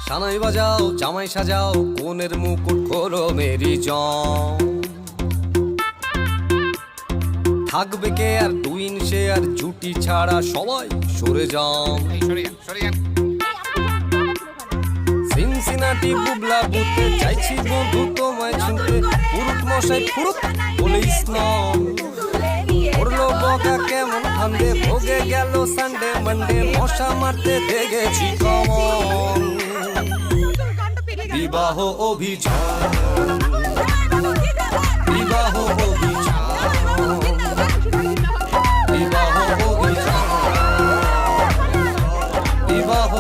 সানাই বাজাও জামাই সাজাও কোনের মুকুট খোলো মেরি জং। থাকবে কে আর টুইন সে আর জুটি ছাড়া সবাই সরে যাও। সিনসিনাটি বুবলা বুতে চাইছি বন্ধু তোমায় ছুঁতে, পুরুত মশাই ফুরুত বলে স্নান করলো বগা কেমন ফান্দে, ভোগে গেল সানডে মানডে মশা মারতে দেখেছি কমন। বিবাহ অভিযান, বিবাহ অভিযান, বিবাহ অভিযান, বিবাহ